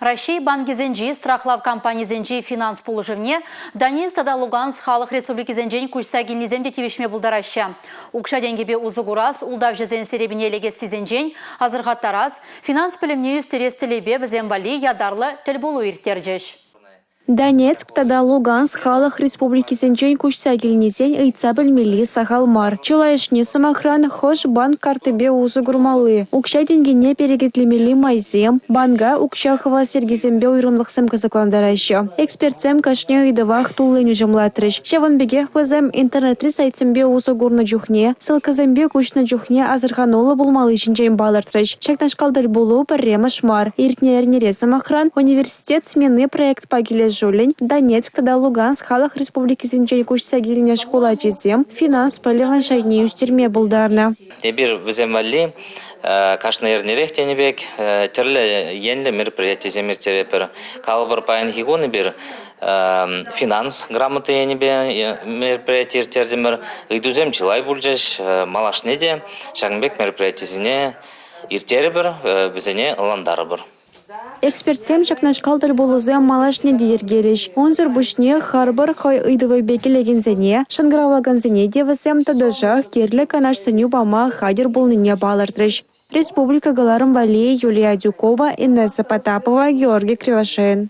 Россия банкизенжи, страхлав компанизенжи финанс пулыжывне, Донецк тада Луганск халық республикизенжен күшсагин низемде тивишме булдараща. Укша денгебе узугурас, улдав жезен серебине легесизенжен, азырғаттарас, финанс пілімне үстерестілебе візембали ядарлы тіл болу ирттерджеш. Донецк тада Луганск халық республикисенчен күшсагилнесен ыйца білмели сахалмар. Чылайшне самохран хош банк картыбе узы гурмалы. Укша денгене перегетлемели майзем, банга укшахова сергизембе уйрымлықсым кызыкландарайшы. Экспертсем кашне ыйдывах туллын үжымлатрыш. Шаванбеге хвазем интернетри сайтсембе узы гурны джухне, сылказембе күшны джухне азырханулы булмалы жинжен балыртрыш. Шакташкалдыр булу парремаш мар. Иртнернере самохран университет смены проект пагиле Жулень, Донецк, тада Луганск, халық республикисенчен күшсагилне школа жезем, финанс палеван шайне үстерме булдарна. Тебір віземали, кашна ернерек тенебек, терлі енлі мероприятие земертерепер, калбыр пайын хигоны бір финанс грамоты енебе мероприятие ертердемір, ыйдузем чылай булжаш, малашнеде, шагынбек мероприятизіне ертері бір, бізіне ыландары бір. Экспертсем чакнашкалдыр болузем малашне дейіргелеш. Онзыр бушне харбар хай ыйдывы бекелегензене, шанграваганзене девізем тадажах керлі канашсыню бама хадер болныне балырдырыш. Республика Галарым Валей, Юлия Дюкова, Инесса Потапова, Георгий Кривошеин.